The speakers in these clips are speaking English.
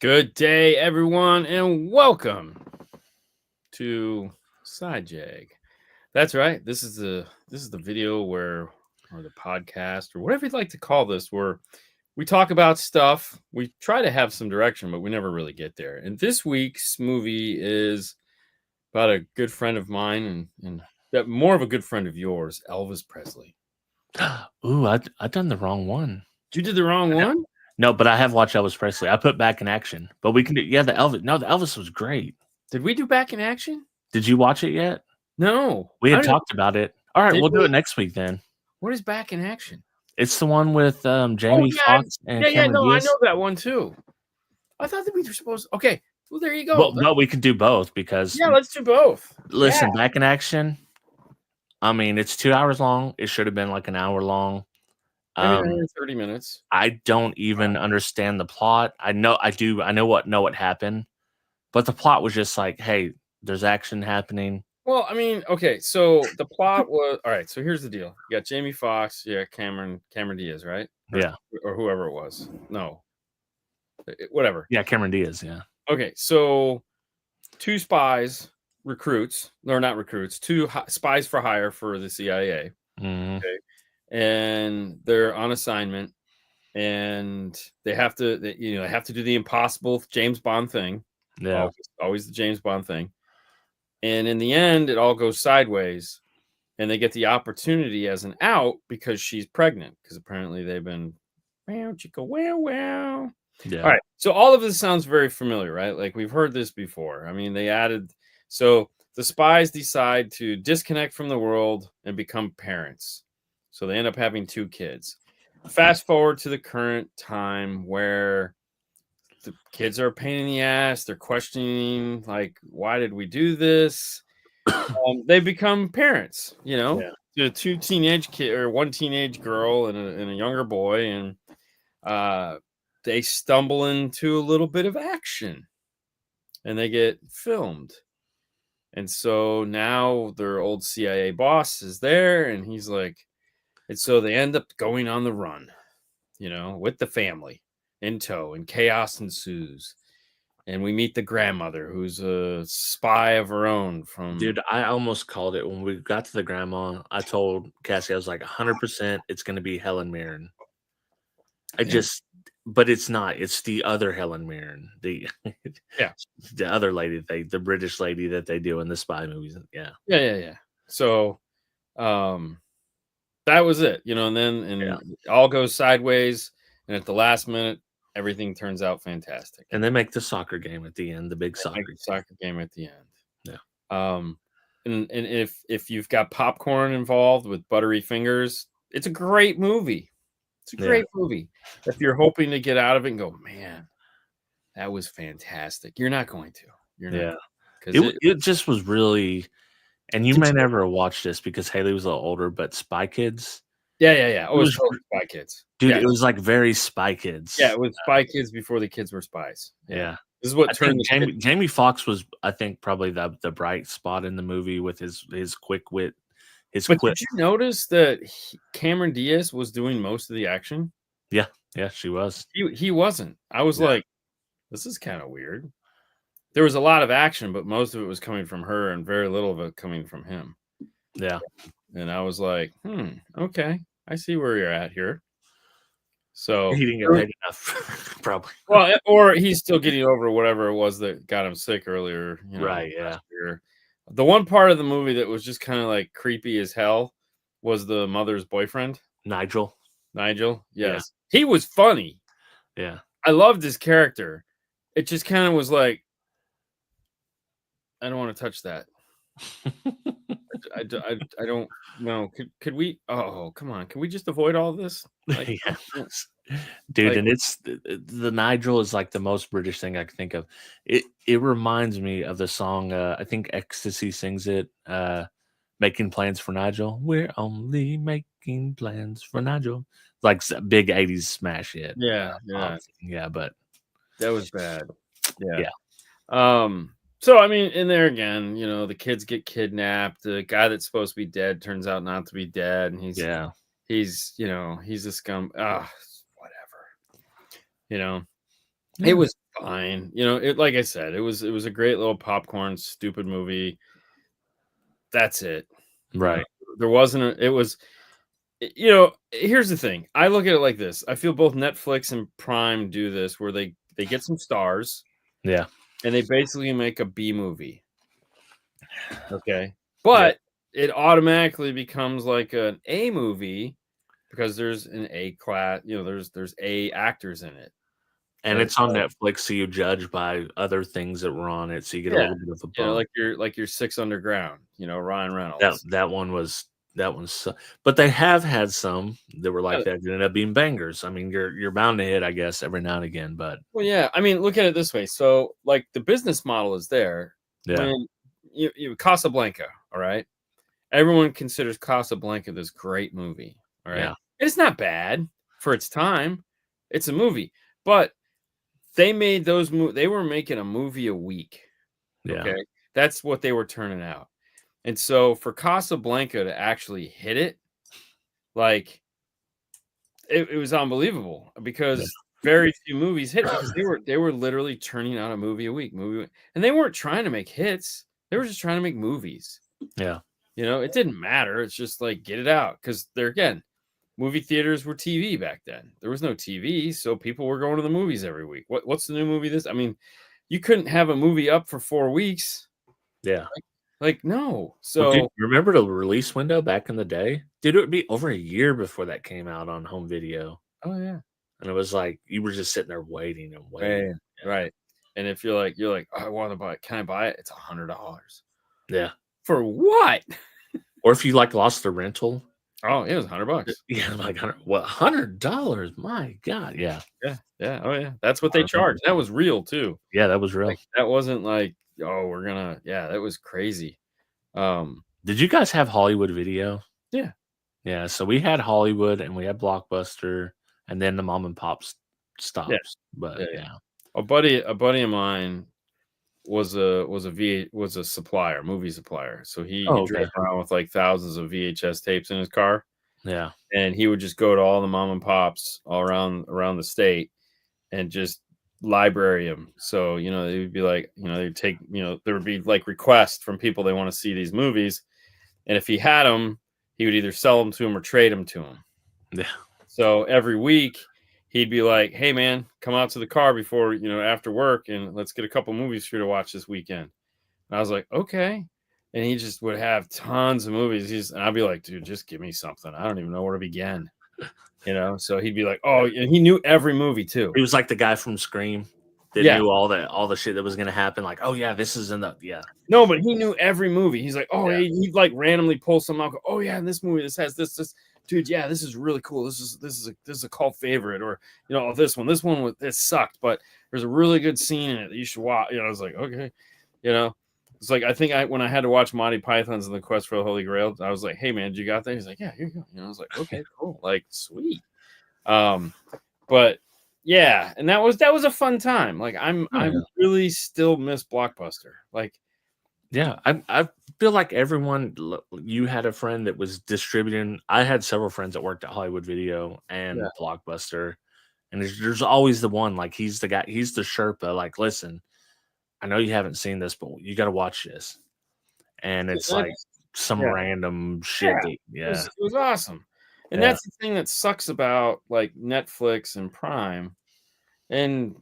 Good day, everyone, and welcome to Sidejag. That's right. This is the video or the podcast or whatever you'd like to call this, where we talk about stuff. We try to have some direction, but we never really get there. And this week's movie is about a good friend of mine and that more of a good friend of yours, Elvis Presley. Ooh, I done the wrong one. You did the wrong one? No, but I have watched Elvis Presley. I put Back in Action, but we can do the Elvis. No, the Elvis was great. Did we do Back in Action? Did you watch it yet? No. We had talked about it. All right, we'll do it next week then. What is Back in Action? It's the one with Jamie Foxx and Cameron Diaz. I know that one too. I thought that we were supposed. Okay, well there you go. Well, no, we can do both because let's do both. Listen, Back in Action. I mean, it's 2 hours long. It should have been like an hour long. 30 minutes. I don't even understand the plot. I know what happened, but the plot was just like, hey, there's action happening. Well, I mean, okay, so the plot was all right. So here's the deal: you got Jamie Foxx, Cameron Diaz, right? Or whoever it was. No, whatever. Yeah, Cameron Diaz. Yeah. Okay, so two spies, recruits, or not recruits, two spies for hire for the CIA. Mm-hmm. Okay. And they're on assignment, and they have to do the impossible James Bond thing. Yeah, always the James Bond thing. And in the end, it all goes sideways, and they get the opportunity as an out because she's pregnant. Because apparently they've been wow. Yeah. All right. So all of this sounds very familiar, right? Like we've heard this before. I mean, they added. So the spies decide to disconnect from the world and become parents. So they end up having 2 kids. Fast forward to the current time where the kids are a pain in the ass. They're questioning, like, why did we do this? They become parents, to 2 teenage kids, or 1 teenage girl and a younger boy. And they stumble into a little bit of action and they get filmed. And so now their old CIA boss is there and he's like, and so they end up going on the run, with the family in tow, and chaos ensues. And we meet the grandmother, who's a spy of her own from... Dude, I almost called it when we got to the grandma. I told Cassie, I was like, 100% it's going to be Helen Mirren. But it's not. It's the other Helen Mirren. The other lady, the British lady that they do in the spy movies. Yeah. So, that was it, and then it all goes sideways, and at the last minute, everything turns out fantastic. And they make the soccer game at the end, the big soccer game at the end. Yeah. And if you've got popcorn involved with buttery fingers, it's a great movie. It's a great movie. If you're hoping to get out of it and go, man, that was fantastic, you're not going to. You're not. Because it just was really... And you may never have watched this because Haley was a little older, but Spy Kids. Yeah. It was Spy Kids. Dude, it was like very Spy Kids. Yeah, it was Spy Kids before the kids were spies. Yeah. This is what turned Jamie Foxx was, I think, probably the bright spot in the movie with his quick wit. Did you notice that Cameron Diaz was doing most of the action? Yeah, she was. He wasn't. I was like, this is kind of weird. There was a lot of action, but most of it was coming from her and very little of it coming from him. Yeah. And I was like, okay, I see where you're at here. So he didn't get paid enough, probably. Well, or he's still getting over whatever it was that got him sick earlier. Right, yeah. The one part of the movie that was just kind of like creepy as hell was the mother's boyfriend. Nigel, yes. Yeah. He was funny. Yeah. I loved his character. It just kind of was like, I don't want to touch that. I don't know. Could we? Oh, come on. Can we just avoid all this? Like, dude. And it's the Nigel is like the most British thing I can think of. It reminds me of the song. I think Ecstasy sings it. Making plans for Nigel. We're only making plans for Nigel. Like big 80s smash hit. Yeah. But that was bad. Yeah. So, I mean, in there again, the kids get kidnapped. The guy that's supposed to be dead turns out not to be dead. And he's a scum. Whatever. It was fine. You know, it like I said, it was a great little popcorn, stupid movie. That's it. You know, Right. there wasn't it was you know, here's the thing. I look at it like this. I feel both Netflix and Prime do this where they get some stars Yeah. and they basically make a B movie. Okay. Yep. But it automatically becomes like an A movie because there's an A class, you know, there's A actors in it. And And it's on so Netflix, so you judge by other things that were on it, so you get a yeah, little bit of a you know, bump. like your Six Underground, you know, Ryan That Reynolds. that one was that one's so, but they have had some that were like Yeah, that that ended up being bangers. I mean, you're bound to hit, I guess, every now and again, but well, yeah. I mean, look at it this way. So, like, the business model is there yeah, when you Casablanca, all right? Everyone considers Casablanca this great movie, all right? yeah, And it's not bad for its time. It's a movie, but they made those they were making a movie a week, yeah, okay? That's what they were turning out. And so for Casablanca to actually hit it, like it was unbelievable yeah, because very few movies hit because they were literally turning out a movie a week, and they weren't trying to make hits. They were just trying to make movies. yeah. You know, it didn't matter. It's just like get it out because they're again, movie theaters were TV back then. There was no TV, so people were going to the movies every week. What's the new movie? I mean, you couldn't have a movie up for 4 weeks. Yeah. Like no. Well, dude, So remember the release window back in the day? Dude, it would be over a year before that came out on home video. oh yeah. And it was like you were just sitting there waiting and waiting. Right. Right. And if you're like, "Oh, I want to buy it. Can I buy it? It's $100. Yeah. Yeah. For what? Or if you like lost the rental. Oh, it was $100. Yeah, like what $100? My God. Yeah. Yeah. Yeah. Oh yeah. That's what I they remember. charged. That was real too. Yeah, that was real. Like that wasn't like, oh, we're gonna yeah, that was crazy. Um, Did you guys have Hollywood Video? yeah. Yeah, so we had Hollywood and we had Blockbuster and then the mom and pops Yeah. stops. But Yeah. yeah. A buddy of mine was a supplier, movie supplier. So he Oh, drove okay. around with like thousands of VHS tapes in his car, Yeah. and he would just go to all the mom and pops all around the state and just library them. So you know, they would be like, you know, they'd take, you know, there would be like requests from people they want to see these movies, and if he had them, he would either sell them to him or trade them to him. Yeah. So every week he'd be like, "Hey man, come out to the car before, you know, after work and let's get a couple movies for you to watch this weekend." And I was like, "Okay." And he just would have tons of movies. And I'd be like, "Dude, just give me something. I don't even know where to begin." You know? So he'd be like, "Oh," and he knew every movie too. He was like the guy from Scream that Yeah. knew all the shit that was gonna happen. Like, oh yeah, this is in the yeah. No, but he knew every movie. He's like, "Oh, Yeah. he'd like randomly pull some out. Go, oh yeah, in this movie, this has this. Dude, yeah, this is really cool. This is a cult favorite, or you know, this one this sucked, but there's a really good scene in it that you should watch." You know, I was like, okay, you know, it's like I think when I had to watch Monty Python's and the Quest for the Holy Grail, I was like, "Hey man, did you got that?" He's like, "Yeah, here you go." You know, I was like, "Okay, cool, like sweet." Um, but yeah, and that was a fun time. Like Oh, I'm yeah. really still miss Blockbuster. Like Yeah, I feel like everyone you had a friend that was distributing. I had several friends that worked at Hollywood Video yeah, and Blockbuster, and there's always the one like he's the guy, he's the Sherpa. Like, listen, I know you haven't seen this, but you got to watch this. And it's like that's some yeah. random shit. Yeah, That, yeah, it was awesome, and yeah, that's the thing that sucks about, like, Netflix and Prime and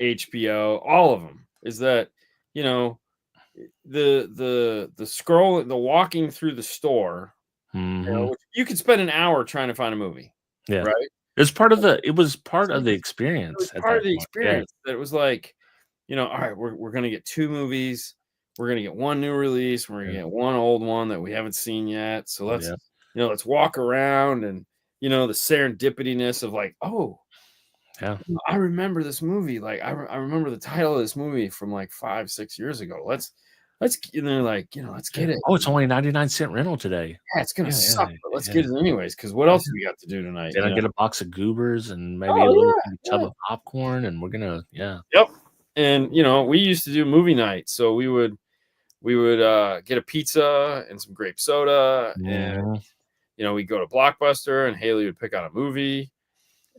HBO, all of them, is that, you know, the walking through the store, you know, hmm which you could spend an hour trying to find a movie, yeah. right? It's part of the. It was part It of the was experience at part that of the point. Yeah, experience that it was like, you know, "All right, we're gonna get 2 movies. We're gonna get 1 new release, we're gonna yeah, get 1 old one that we haven't seen yet. So yeah, let's walk around and, you know, the serendipityness of like, oh, yeah. I remember this movie. Like, I remember the title of this movie from like 5, 6 years ago. Let's" and they're like, you know, "Let's Yeah. get it. Oh, it's only 99¢ rental today. Yeah, it's gonna Yeah, suck, yeah, but let's yeah, get it anyways. Because what yeah. else do we got to do tonight?" Then I You know? get a box of goobers and maybe a Oh, little yeah, tub yeah. of popcorn, and we're gonna yeah, Yep. And, you know, we used to do movie night, so we would get a pizza and some grape soda, and mhm, you know, we'd go to Blockbuster, and Haley would pick out a movie,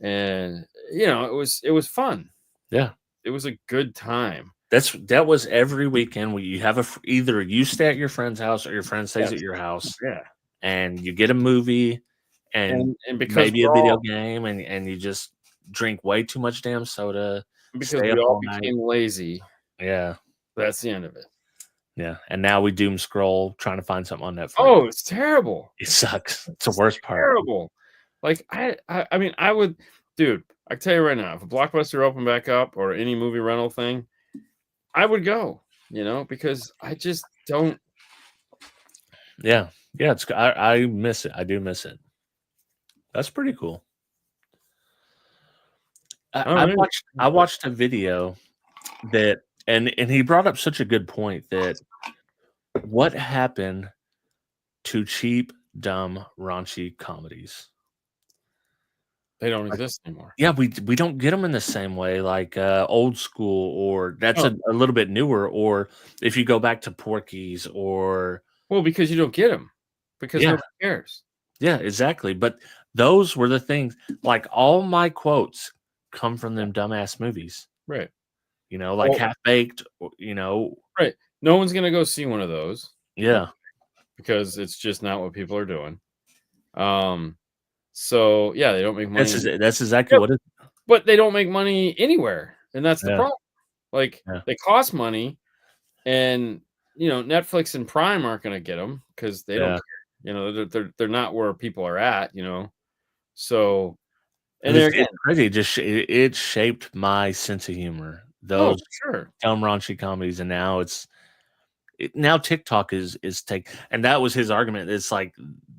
and you know, it was fun. yeah. it was a good time. That was every weekend where you have either you stay at your friend's house or your friend stays at your house, and you get a movie and because maybe a video game, and you just drink way too much damn soda. Because stay we up all all became lazy. Yeah. That's the end of it. Yeah. And now we doom scroll trying to find something on Netflix. Oh, it's terrible. It sucks. It's the worst part. Terrible. Like I mean, I would, dude, I tell you right now, if a Blockbuster opened back up or any movie rental thing, I would go, because I just don't. Yeah. Yeah. I miss it. I do miss it. That's pretty cool. I watched a video that, and he brought up such a good point that what happened to cheap, dumb, raunchy comedies? They don't exist anymore. Yeah, we don't get them in the same way, like Old School, or that's a little bit newer, or if you go back to Porky's, or because you don't get them, because nobody cares. Yeah, exactly. But those were the things. Like all my quotes come from them dumbass movies, right? Like Half Baked, right. No one's gonna go see one of those, because it's just not what people are doing. So yeah, they don't make money. That's exactly what it is. But they don't make money anywhere, and that's the problem. Like they cost money, and Netflix and Prime aren't going to get them because they don't care. They're not where people are at. So and it's crazy. It shaped my sense of humor. Those dumb raunchy comedies, and now now TikTok is take, and that was his argument. It's like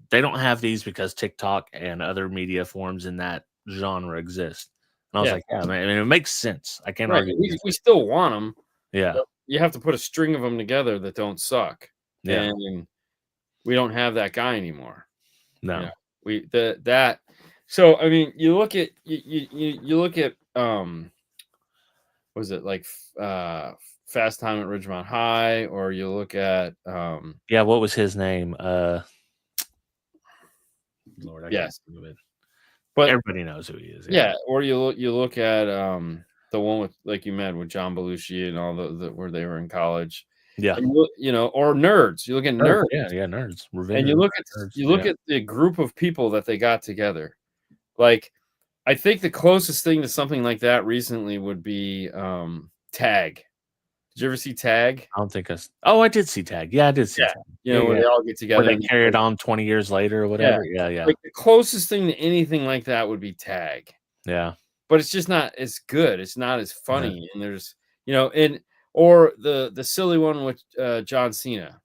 they don't have these because TikTok and other media forms in that genre exist. And I was like, yeah, man, I mean, it makes sense. I can't argue. We still want them. Yeah. You have to put a string of them together that don't suck. Yeah. And we don't have that guy anymore. No. So I mean, you look at you look at was it like Fast Time at Ridgemont High, or you look at what was his name? Lord, I can't think of it. But everybody knows who he is. Yeah, or you look at the one with, like you met, with John Belushi and all the where they were in college. Yeah. And or Nerds. You look at Nerds. Yeah, Nerds. Revenge and you look at the group of people that they got together. Like, I think the closest thing to something like that recently would be Tag. Did you ever see Tag? I don't think I did see Tag. Yeah, I did see Tag. Where they all get together. Where they carry it on 20 years later or whatever. Yeah. Like the closest thing to anything like that would be Tag. Yeah. But it's just not as good. It's not as funny. And there's, or the silly one with John Cena.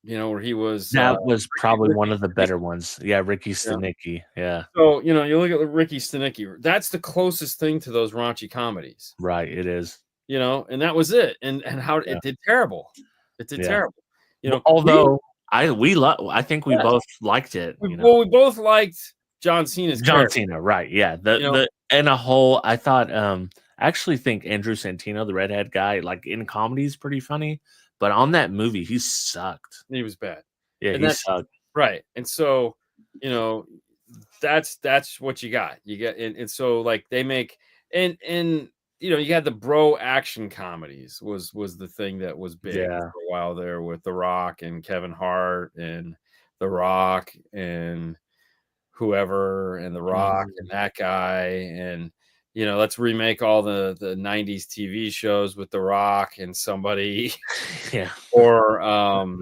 Where he was. That was probably one of the better ones. Yeah, Ricky Stenicki. Yeah. So, you look at Ricky Stenicki. That's the closest thing to those raunchy comedies. Right, it is. And that was it. And how it did terrible. It did terrible. Although I think we both liked it. We both liked John Cena's character. Cena, right? Yeah. I thought I actually think Andrew Santino, the redhead guy, like in comedy is pretty funny, but on that movie he sucked. He was bad. Yeah, he sucked. Right. And so, that's what you got. You get and so like they make and you had the bro action comedies was the thing that was big for a while there, with The Rock and Kevin Hart and The Rock and whoever and The Rock and that guy, and let's remake all the 90s TV shows with The Rock and somebody. Or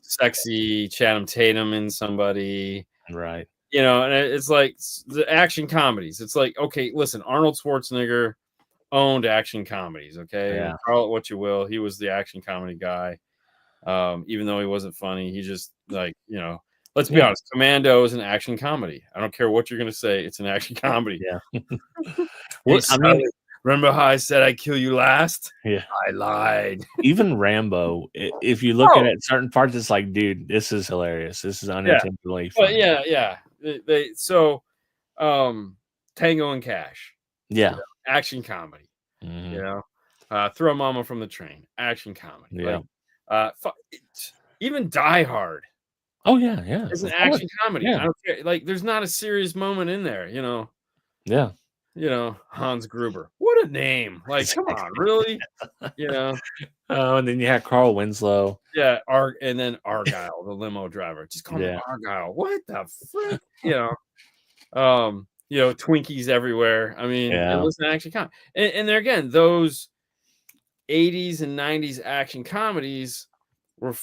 sexy Channing Tatum and somebody. Right. And it's like the action comedies. It's like, okay, listen, Arnold Schwarzenegger owned action comedies, okay? Call it what you will. He was the action comedy guy. Even though he wasn't funny, he just, like, let's be honest, Commando is an action comedy. I don't care what you're going to say, it's an action comedy. Yeah. Remember how I said I'd kill you last? Yeah. I lied. Even Rambo, if you look at it, certain parts, it's like, dude, this is hilarious. This is unintentionally funny. So Tango and Cash. Yeah. Action comedy. Throw Mama from the Train. Action comedy. Yeah. Even Die Hard. Oh yeah. It's an action comedy. Yeah. I don't care. Like, there's not a serious moment in there. Yeah. Hans Gruber. Woo! what a name! Like, come on, really? You know? Oh, and then you had Carl Winslow. Yeah, and then Argyle, the limo driver. Just call me Argyle. What the frick? Twinkies everywhere. I mean, it was an action comedy. And there again, those 80s and 90s action comedies were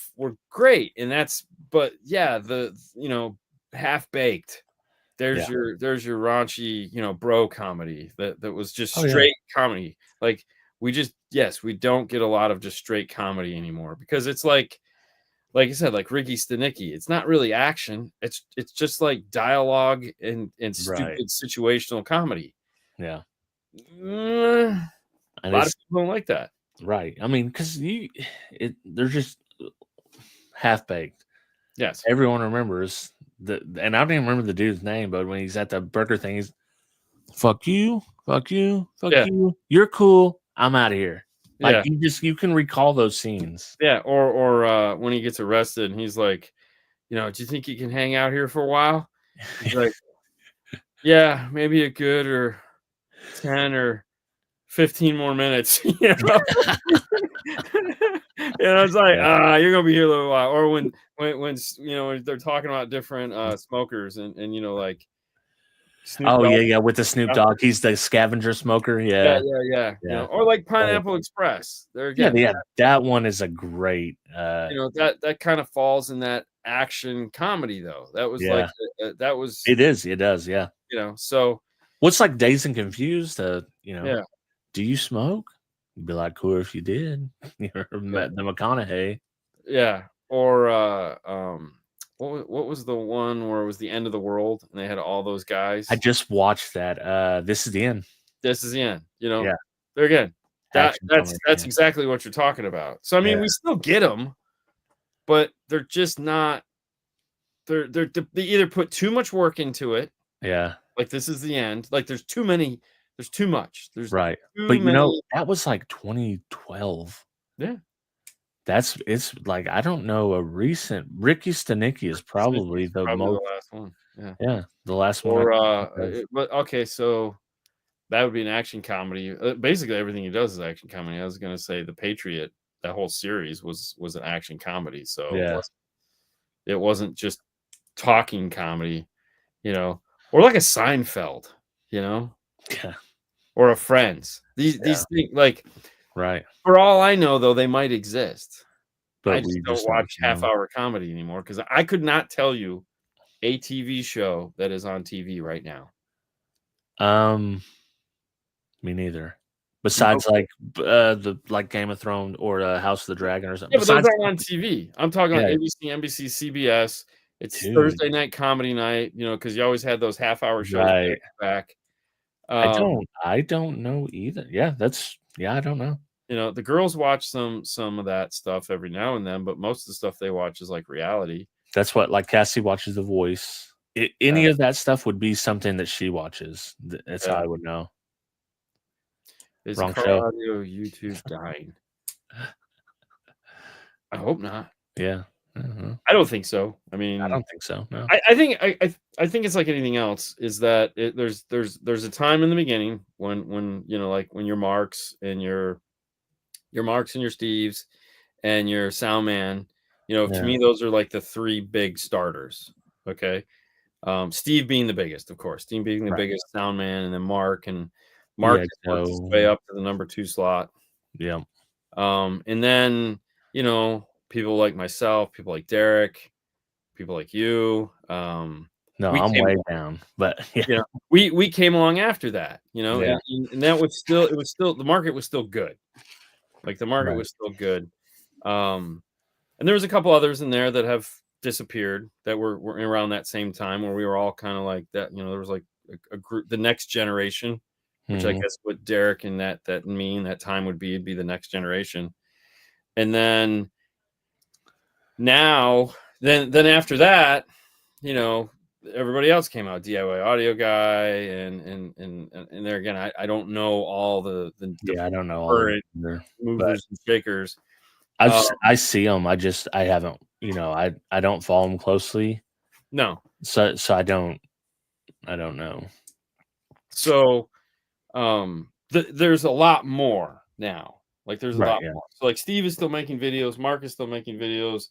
great. And but yeah, Half Baked. There's your raunchy, bro comedy that was just straight comedy. Like we don't get a lot of just straight comedy anymore because it's like I said, like Ricky Stenicki, it's not really action. It's just like dialogue and stupid situational comedy. Yeah. A lot of people don't like that. Right. I mean, because they're just Half Baked. Yes. Everyone remembers and I don't even remember the dude's name, but when he's at the burger thing, he's fuck you, fuck you, fuck you. You're cool. I'm out of here. Like you can recall those scenes. Yeah. Or when he gets arrested and he's like, do you think you can hang out here for a while? He's like, yeah, maybe a good or 10 or 15 more minutes. It's like, you're gonna be here a little while. Or when they're talking about different smokers and like Snoop Dogg. With the Snoop Dogg, he's the scavenger smoker. Yeah. Or like Pineapple Express. There again, that one is a great. That kind of falls in that action comedy though. That was like that was. It does. Yeah. So what's like Dazed and Confused? Do you smoke? You'd be like, cool if you did. The McConaughey. Yeah. Or what was the one where it was the end of the world and they had all those guys? I just watched that. This is the end. This is the end. There again. That's exactly what you're talking about. So I mean, we still get them, but they're just not. They either put too much work into it. Yeah. Like this is the end. Like there's too many. There's too much. There's right. But that was like 2012. Yeah. It's like I don't know a recent Ricky Stenicki is probably the last one. Yeah, the last one. But okay, so that would be an action comedy. Basically, everything he does is action comedy. I was gonna say The Patriot. That whole series was an action comedy. So it wasn't just talking comedy, or like a Seinfeld, Yeah. Or a Friends. These things like. Right. For all I know, though, they might exist. But I just don't watch half-hour comedy anymore because I could not tell you a TV show that is on TV right now. Me neither. Besides, like the Game of Thrones or House of the Dragon or something. Yeah, but those aren't on TV. I'm talking like ABC, NBC, CBS. It's Thursday night comedy night. Because you always had those half-hour shows back. I don't know either. Yeah, I don't know. The girls watch some of that stuff every now and then, but most of the stuff they watch is like reality. That's what, like Cassie watches The Voice. Any of that stuff would be something that she watches. That's how I would know. Is Car Audio YouTube dying? I hope not. Yeah. I don't think so. I mean, I don't think so. No. I think it's like anything else. Is that there's a time in the beginning when like when your Marks and your Steves and your sound man, to me those are like the three big starters. Okay, Steve being the biggest, of course. Steve being the biggest, sound man, and then Mark works his way up to the number 2 slot. Yeah. And then people like myself, people like Derek, people like you. No, I'm way down, but we came along after that, and that was still the market was still good. Like the market was still good. And there was a couple others in there that have disappeared that were around that same time where we were all kind of like that. There was like a group, the next generation, which I guess what Derek and that time would be the next generation. And then now, then after that, everybody else came out, DIY Audio Guy, and there again, I don't know all the I don't know all the movers and shakers. I see them. I haven't. I don't follow them closely. No. So I don't know. So, there's a lot more now. Like there's a Right. lot Yeah. more. So like Steve is still making videos, Mark is still making videos,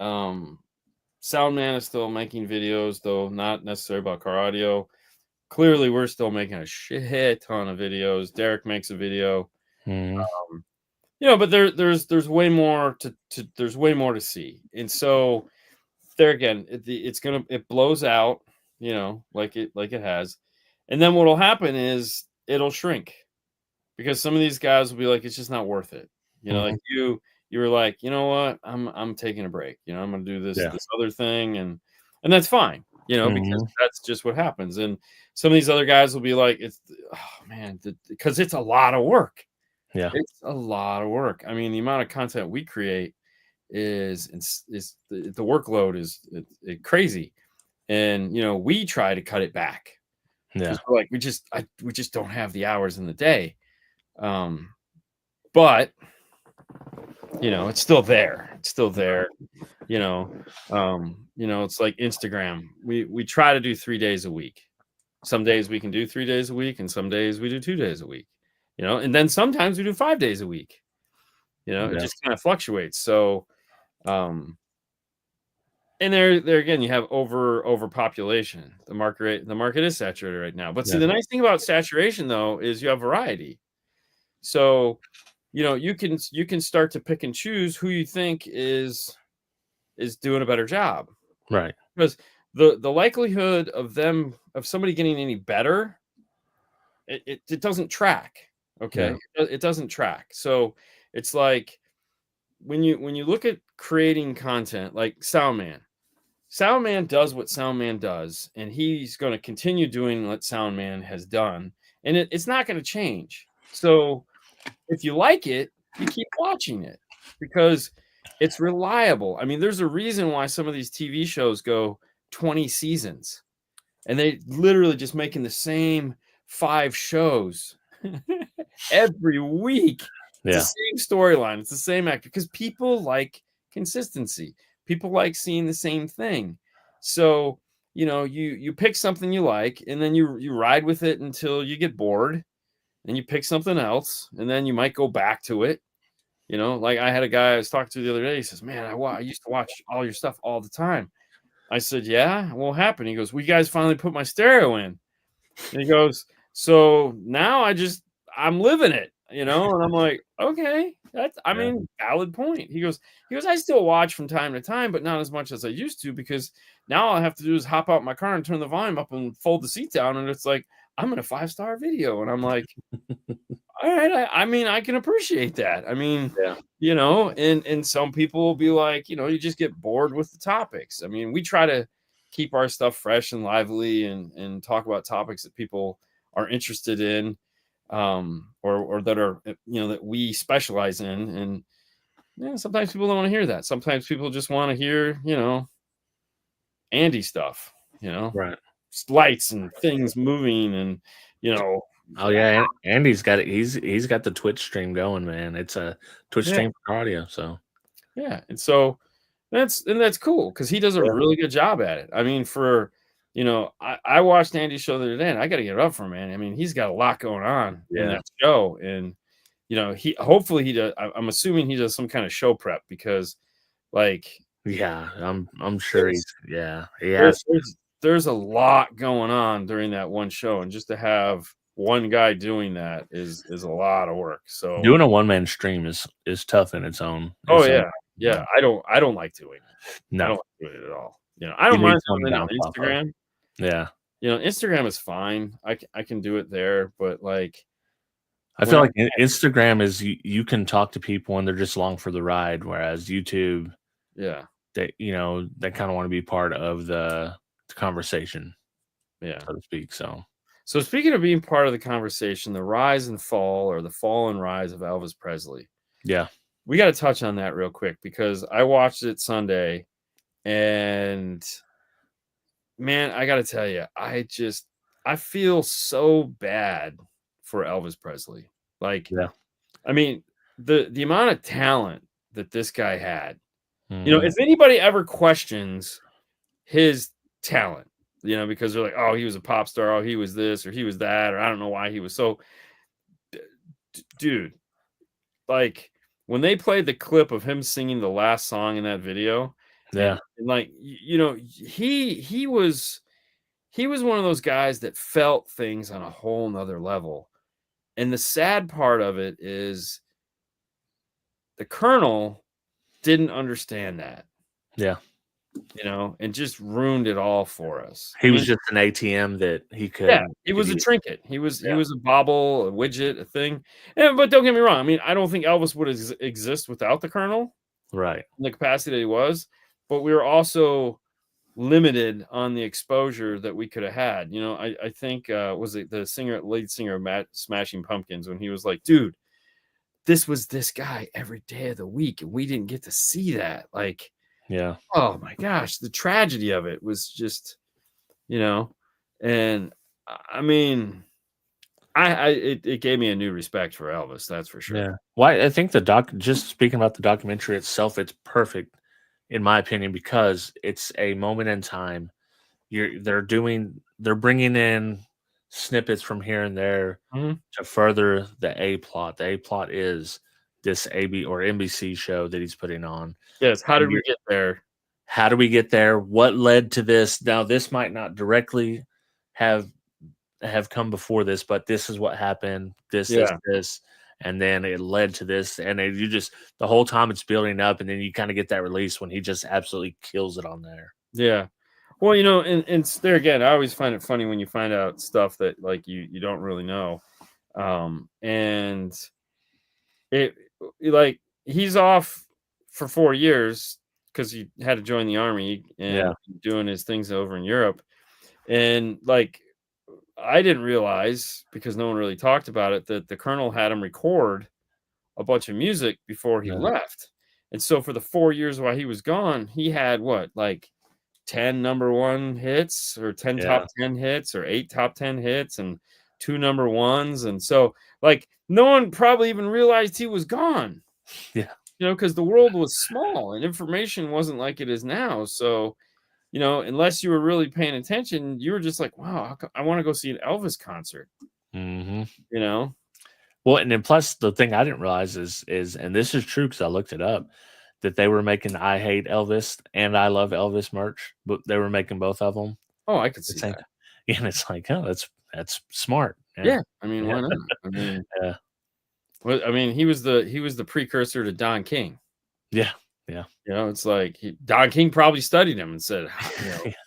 Soundman is still making videos, though not necessarily about car audio. Clearly, we're still making a shit ton of videos. Derek makes a video, Mhm. but there's way more to there's way more to see. And so there again, it blows out, like it has, and then what'll happen is it'll shrink because some of these guys will be like, it's just not worth it. Like Mhm. you were like, you know what, I'm taking a break. I'm gonna do this Yeah. this other thing, and that's fine. Because Mhm. that's just what happens. And some of these other guys will be like, oh man, because it's a lot of work. Yeah. It's a lot of work. I mean, the amount of content we create is the workload is crazy, and we try to cut it back Yeah. because we're like we just don't have the hours in the day. But it's still there. It's still there. It's like Instagram. We try to do 3 days a week. Some days we can do 3 days a week, and some days we do 2 days a week. And then sometimes we do 5 days a week. It Yeah. just kind of fluctuates. So, and there again, you have overpopulation. The market is saturated right now. But see, Yeah. the nice thing about saturation though is you have variety. So, you can start to pick and choose who you think is doing a better job, Right. because the likelihood of somebody getting any better, it doesn't track. Okay, Yeah. it doesn't track. So it's like when you look at creating content, like Soundman does what Soundman does, and he's going to continue doing what Soundman has done, and it's not going to change. So if you like it, you keep watching it because it's reliable. I mean, there's a reason why some of these TV shows go 20 seasons, and they literally just making the same 5 shows every week. It's the Yeah. same storyline. It's the same actor because people like consistency. People like seeing the same thing. So, you pick something you like, and then you ride with it until you get bored, and you pick something else, and then you might go back to it. Like I had a guy I was talking to the other day. He says, "Man, I used to watch all your stuff all the time." I said, "Yeah, what happened?" He goes, "We guys finally put my stereo in." And he goes, "So now I'm living it, And I'm like, "Okay, I Yeah. mean, valid point." He goes, "I still watch from time to time, but not as much as I used to because now all I have to do is hop out my car and turn the volume up and fold the seat down, and it's like I'm in a 5-star video." And I'm like, all right, I mean, I can appreciate that. I mean, Yeah. and some people will be like, you just get bored with the topics. I mean, we try to keep our stuff fresh and lively and talk about topics that people are interested in, or that are that we specialize in. And yeah, sometimes people don't want to hear that. Sometimes people just want to hear, Andy stuff, Right. lights and things moving and you know Oh yeah, Andy's got it. He's got the Twitch stream going, man. It's a Twitch yeah. stream for audio. So Yeah, and so that's cool because he does a yeah. really good job at it. I mean, I watched Andy's show the other day, and I got to get it up for him, man. I mean, he's got a lot going on in Yeah. that show, and he hopefully he does. I'm assuming he does some kind of show prep because, like, Yeah, I'm sure there's he there, has. there's a lot going on during that one show, and just to have one guy doing that is a lot of work. So, Doing a one-man stream is tough in its own. oh Its own, yeah, I don't like doing it. I no, don't like doing it at all. I you don't need mind someone to doing it on bounce off of. Instagram. Yeah, Instagram is fine. I can do it there, but like I when feel I like Instagram is you can talk to people and they're just along for the ride, whereas YouTube, yeah, they kind of want to be part of the conversation, yeah. so to speak. So speaking of being part of the conversation, the rise and fall, or the fall and rise of Elvis Presley, Yeah, we got to touch on that real quick because I watched it Sunday, and man, I got to tell you, I feel so bad for Elvis Presley. Like, yeah, I mean, the amount of talent that this guy had. mhm, If anybody ever questions his talent, because they're like, oh, he was a pop star, oh, he was this or he was that, or I don't know why he was so. dude, like when they played the clip of him singing the last song in that video, Yeah. and like he was one of those guys that felt things on a whole nother level. And the sad part of it is the Colonel didn't understand that, Yeah. and just ruined it all for us. I He was mean, just an ATM that he yeah, could he was a use. trinket. He Yeah. was a bauble, a widget, a thing. But don't get me wrong. I mean, I don't think Elvis would exist without the Colonel Right. in the capacity that he was. But we were also limited on the exposure that we could have had. I think was it the lead singer of Smashing Pumpkins, when he was like, dude, this was this guy every day of the week, and we didn't get to see that. Like, Yeah. oh my gosh, the tragedy of it was just, and I mean, it gave me a new respect for Elvis, that's for sure. Yeah. Why I think just speaking about the documentary itself, it's perfect in my opinion because it's a moment in time. They're bringing in snippets from here and there Mhm. to further the A plot. The A plot is this AB or NBC show that he's putting on. Yes. How And did we get there? how do we get there? What led to this? Now, this might not directly have come before this, but this is what happened. Yeah. This, and then it led to this, and you just the whole time it's building up, and then you kind of get that release when he just absolutely kills it on there. Yeah. Well, and there again, I always find it funny when you find out stuff that like you don't really know. And it like he's off for 4 years because he had to join the army and Yeah, doing his things over in Europe. And like I didn't realize, because no one really talked about it, that the Colonel had him record a bunch of music before he yeah, left. And so for the 4 years while he was gone, he had what, like 10 number one hits, or 10 top yeah, 10 hits, or 8 top 10 hits, and 2 number ones. And so like no one probably even realized he was gone, yeah. because the world was small and information wasn't like it is now. So, unless you were really paying attention, you were just like, wow, I want to go see an Elvis concert, Hmm. you know? Well, and then plus the thing I didn't realize is and this is true because I looked it up that they were making "I Hate Elvis" and "I Love Elvis" merch, but they were making both of them. Oh, I could The see same that. time. And it's like, oh, that's smart. Yeah, Yeah. I mean, yeah, why not? I mean, yeah, he was the precursor to Don King. yeah, yeah. It's like Don King probably studied him and said,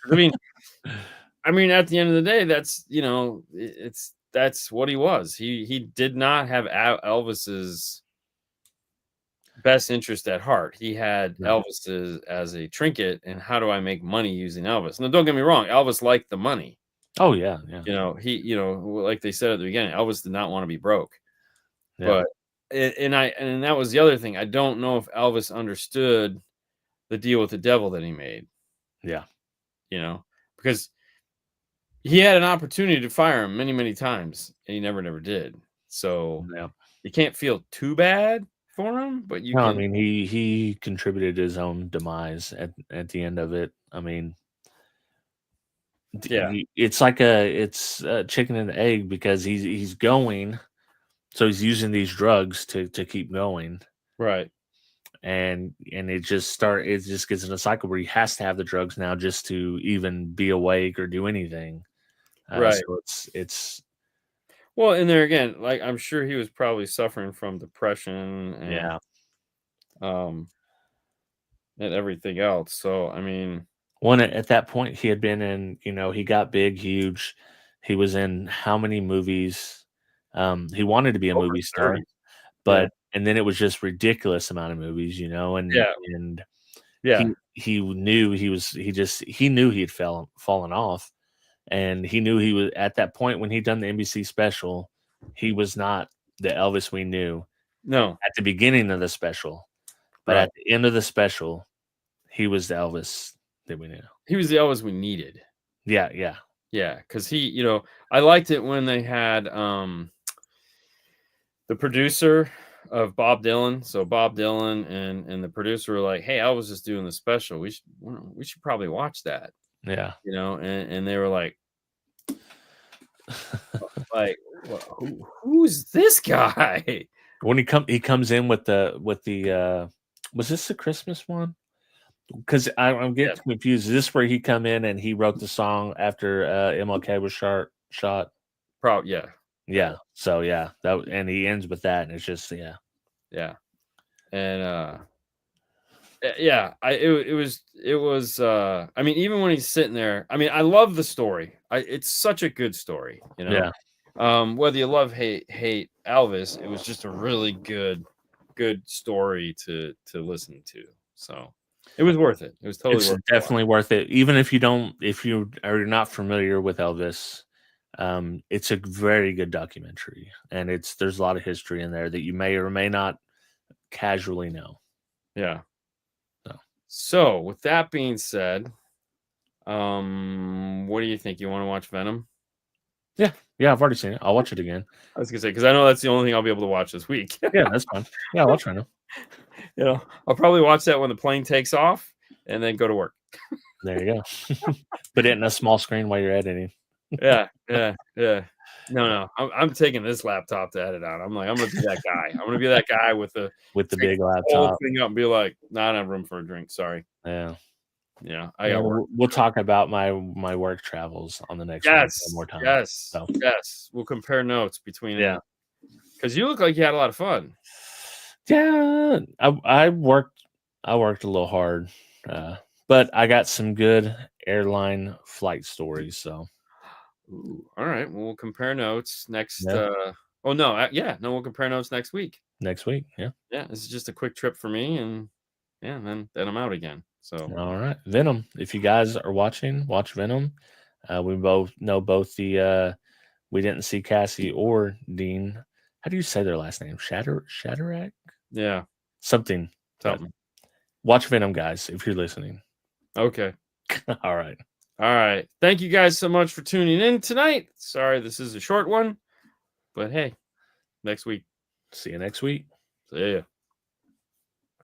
I mean, at the end of the day, that's, that's what he was. He did not have Elvis's best interest at heart. He had No. Elvis as a trinket, and how do I make money using Elvis? Now, don't get me wrong, Elvis liked the money. Oh yeah, yeah, Like they said at the beginning, Elvis did not want to be broke. yeah, But and that was the other thing. I don't know if Elvis understood the deal with the devil that he made, yeah, because he had an opportunity to fire him many, many times, and he never did. So yeah. you can't feel too bad for him, but you No, I can. mean he contributed his own demise at the end of it. I mean, Yeah, it's a chicken and egg because he's going, so he's using these drugs to keep going, right, and it just gets in a cycle where he has to have the drugs now just to even be awake or do anything. right. So it's Well, and there again, like I'm sure he was probably suffering from depression yeah. um and everything else. So I mean, One at that point he had been in, he got big, huge. He was in how many movies? He wanted to be a over movie star, 30. Yeah, but and then it was just ridiculous amount of movies, yeah, and yeah. he knew he knew he had fallen off, and he knew he was at that point when he'd done the NBC special, he was not the Elvis we knew No, at the beginning of the special, but right. at the end of the special, he was the Elvis that we knew. He was the Elvis we needed. Yeah, yeah, Yeah, because I liked it when they had the producer of Bob Dylan. So Bob Dylan and the producer were like, "Hey, Elvis is doing the special. We should probably watch that." yeah. And they were like, "Who's this guy?" When he comes in with the was this the Christmas one? Because I'm getting confused. Is this where he come in and he wrote the song after MLK was shot? Probably, yeah. Yeah. So yeah, and he ends with that, and it's just yeah, and yeah, it was. I mean, even when he's sitting there, I mean, I love the story. It's such a good story, you know. Yeah. Whether you love hate Elvis, it was just a really good story to listen to. So it was worth it. It was totally worth it. Definitely worth it. Even if you are not familiar with Elvis, it's a very good documentary, and there's a lot of history in there that you may or may not casually know. Yeah. So with that being said, what do you think? You want to watch Venom? Yeah, I've already seen it. I'll watch it again. I was gonna say, because I know that's the only thing I'll be able to watch this week. Yeah, that's fine. Yeah, I'll watch Venom. You know, I'll probably watch that when the plane takes off, and then go to work. There you go. Put it in a small screen while you're editing. Yeah. No, I'm taking this laptop to edit on. I'm gonna be that guy. I'm gonna be that guy with the big laptop thing up and be like, "Nah, I don't have room for a drink. Sorry." Yeah. I got work. We'll talk about my work travels on the next one more time. Yes. We'll compare notes between because you look like you had a lot of fun. Yeah, I worked a little hard, but I got some good airline flight stories. So, all right, well, we'll compare notes next. We'll compare notes next week. Next week, yeah. This is just a quick trip for me, and then I'm out again. So, all right, Venom. If you guys are watching, watch Venom. We both know the. We didn't see Cassie or Dean. How do you say their last name? Shatterack? Yeah. Something. Watch Venom, guys, if you're listening. Okay. All right. Thank you guys so much for tuning in tonight. Sorry this is a short one, but hey, next week. See you next week. See ya.